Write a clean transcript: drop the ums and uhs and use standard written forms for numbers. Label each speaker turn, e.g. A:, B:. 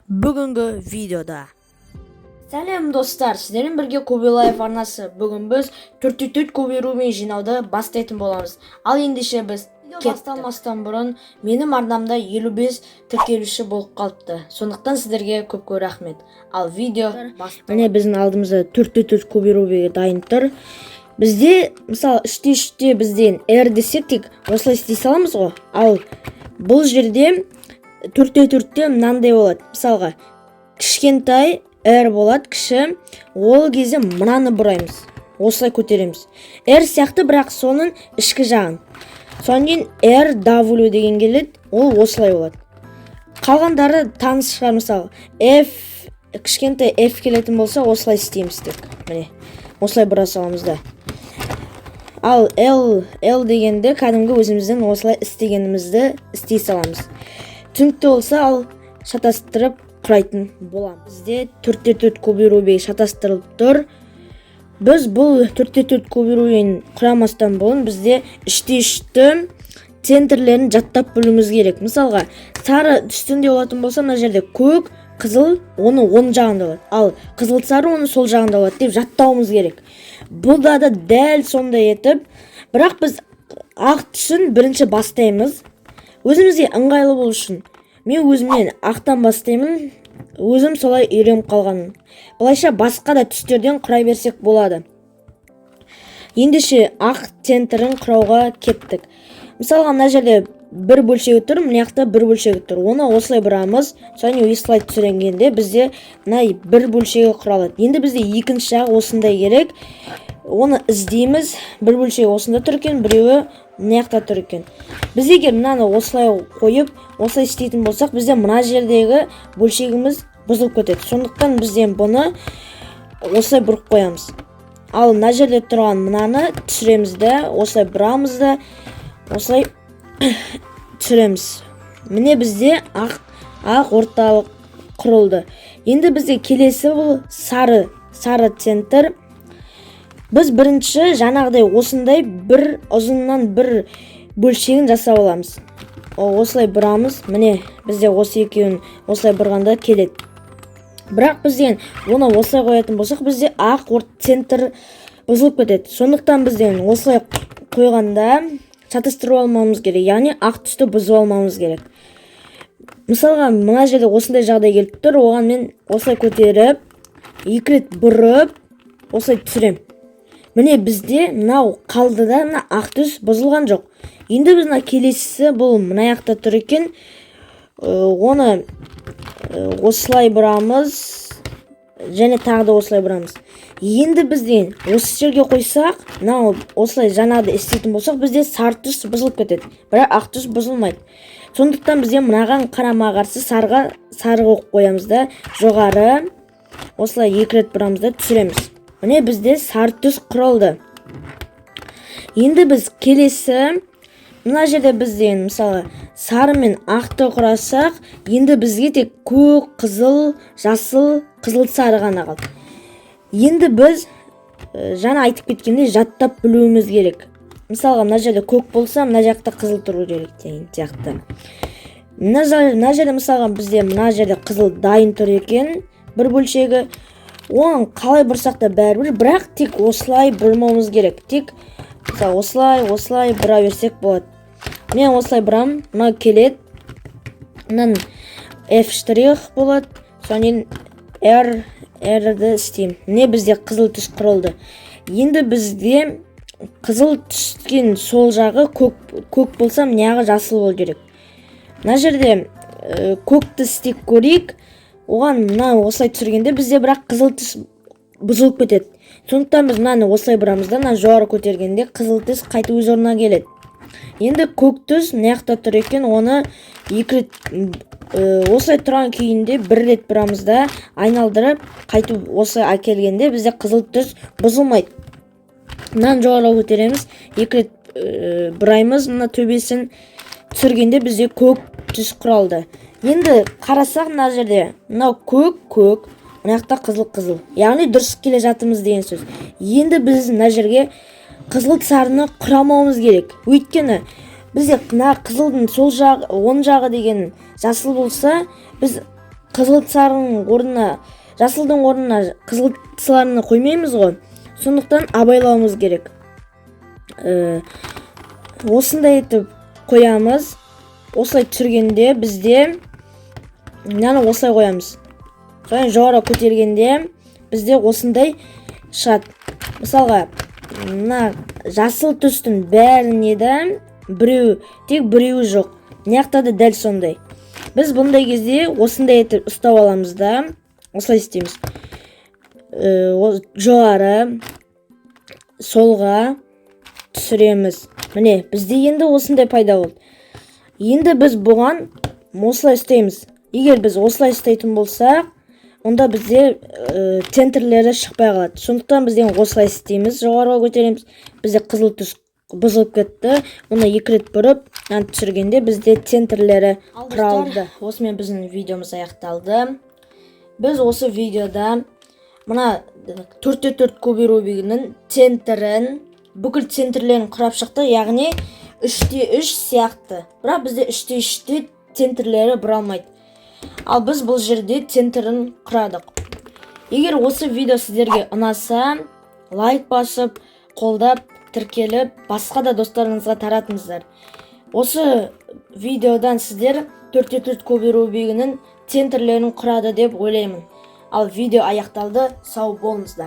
A: Бүгінгі видеода
B: Сәлем достар, сіздермен бірге Кубилайф арнасы. Бүгін біз 4-4 кубирумен жинауды бастайтын боламыз. Ал ендеше біз басталмастан бұрын менің арнамда 55 тіркелуші болып қалыпты. Сондықтан сіздерге көп рахмет. Ал видео міне біздің алдымызда 4-4 кубирубеге дайын тұр. Бізде мысалы үште бізден R десек тек осылай істей саламыз ғой. Ал бұл жерде 4-4-те мынандай болады. Мысалға кішкентай R болады, кіші. Ол кезде мынаны бұраймыз. Осылай көтереміз. R сияқты, бірақ соның ішкі жағын. Содан кейін RW деген келеді. Ол осылай болады. Қалғандары таныс шығар, мысалы F, кішкентай F келетін болса, осылай істейміз тек. Міне, осылай бұра саламыз да. Ал L дегенде кәдімгі өзіміздің осылай істегенімізді істей саламыз. Түсінікті болса, ал шатастырып құрайтын боламыз. Бізде 4-4 кубирубей шатастырылып тұр. Біз бұл 4-4 кубирубейін құрамастан болын бізде 3-3-ті центрлерін жаттап білуіміз керек. Мысалға, сары үстінде болатын болса, мына жерде көк, қызыл, оны оң жағында болады. Ал қызыл сары оны сол жағында болады деп жаттауымыз керек. Бұлда да дәл сондай етіп, бірақ біз ақ түсін бірінші бастаймыз. Өзімізге ыңғайлы болу үшін мен өзімнен ақтан бастаймын. Өзім солай үйреніп қалғаным. Бұлайша басқа да түстерден құрай берсек болады. Ендеше ақ центрін құрауға кеттік. Мысалға, мына жерде бір бөлшегі тұр, мына жақта бір бөлшегі тұр. Оны осылай бұрамыз. Соны слайд түсіргенде бізде мына бір бөлшегі құралады. Енді бізде екінші жағы осындай керек. Оны іздейміз. Бір бөлшегі осында тұр екен, біреуі мына жақта тұр екен. Біз егер мынаны осылай қойып, осылай істейтін болсақ, бізде мына жердегі бөлшегіміз бұзылып кетеді. Сондықтан бізден бұны осылай бұрып қоямыз. Ал мына жерде тұрған мынаны түсіреміз де, осылай бұрамыз да, осылай түсіреміз. Міне бізде ақ орталық құрылды. Енді бізде келесі бұл сары центр. Біз бірінші жаңағыдай осындай бір ұзыннан бір бөлшегін жасап аламыз. Осылай бұрамыз. Міне бізде осы екеуін осылай бұрғанда келеді. Бірақ бізден оны осылай қоятын болсақ, бізде ақ центр бұзылып кетеді. Сондықтан бізден осылай қойғанда шатастырып алмауымыз керек. Яғни ақ түсті бұзып алмауымыз керек. Мысалға, мына жерде осындай жағдай келіп тұр. Оған мен осылай көтеріп, екі рет бұрып, осылай түсірем. Міне бізде мынау қалды да, мына ақ түс бұзылған жоқ. Енді біз мына келесісі бұл мына жақта тұр екен. Оны осылай бұрамыз, және тағы да осылай бұрамыз. Енді бізден осы жерге қойсақ, мынау осылай жаңағыдай істейтін болсақ, бізде сары түс бұзылып кетеді. Бірақ ақ түс бұзылмайды. Сондықтан бізде мынаған қарама қарсы сарыға қоямыз да, жоғары осылай екі рет бұрамыз да түсіреміз. Міне бізде сары түс құрылды. Енді біз келесі, мына жерде бізден мысалы сары мен ақты құрасақ, енді бізге тек көк, қызыл, жасыл, қызыл сары ғана қалды. Енді біз жаңа айтып кеткенде жаттап білуіміз керек. Мысалға, мына жерде көк болса, мына жақта қызыл тұру керек деген сияқты. Мына жерде мысалға бізде мына жерде қызыл дайын тұр екен, бір бөлшегі. Оған қалай бұрсақ та бәрібір, бірақ тек осылай бұрмауымыз керек. Тек осылай бұра берсек болады. Мен осылай бұрам, мына келеді. Мынан F' болады. Содан R-ді істеймін. Міне бізде қызыл түс құрылды. Енді бізде қызыл түскен сол жағы көк болса, мына жасыл болу керек. Мына жерде көкті істеп көрейік. Оған мына осылай түсіргенде бізде бірақ қызыл түс бұзылып кетеді. Сондықтан біз мынаны осылай бұрамыз да, мына жоғары көтергенде қызыл түс қайтып өз орнына келеді. Енді көк түс мына жақта тұр екен, оны екі рет осылай тұрған күйінде бір рет бұрамыз да, айналдырып қайтып осылай әкелгенде бізде қызыл түс бұзылмайды. Мынаны жоғары көтереміз, екі рет бұраймыз, мына төбесін түсіргенде бізде көк түс құралды. Енді қарасақ, мына жерде мынау көк, мына жақта қызыл. Яғни дұрыс келе жатырмыз деген сөз. Енді біз мына жерге қызыл сарыны құрамауымыз керек. Өйткені бізде мына қызылдың сол жағы, оң жағы деген жасыл болса, біз қызыл сарының орнына, жасылдың орнына қызыл сарыны қоймаймыз ғой. Сондықтан абайлауымыз керек. Осындай етіп қоямыз. Осылай түсіргенде бізде мынаны осылай қоямыз. Соны жоғары көтергенде бізде осындай шығады. Мысалға, мына жасыл түстің бәріне де тек біреуі жоқ. Мынаяқта да дәл сондай. Біз бұндай кезде осындай етіп ұстап аламыз да, осылай істейміз. Жоғары, солға түсіреміз. Міне, бізде енді осындай пайда болды. Енді біз бұған осылай істейміз. Егер біз осылай істейтін болсақ, онда бізде центрлері шықпай қалады. Сондықтан бізден осылай істейміз. Жоғарыға көтереміз. Бізде қызыл түс бұзылып кетті. Оны 2 рет бұрып, түсіргенде бізде центрлері құралды. Осымен біздің видеомыз аяқталды. Біз осы видеода мына 4×4 кубик рубигінің центрін, бүкіл центрлерін құрап шықты, яғни 3×3 сияқты. Бірақ бізде 3×3-те центрлері бұралмайды. Ал біз бұл жерде центрін құрадық. Егер осы видео сіздерге ұнаса, лайк басып, қолдап, тіркеліп, басқа да достарыңызға таратыңыздар. Осы видеодан сіздер 4×4 кубик рубигінің центрлерін құрады деп ойлаймын. Ал видео аяқталды. Сау болыңыздар.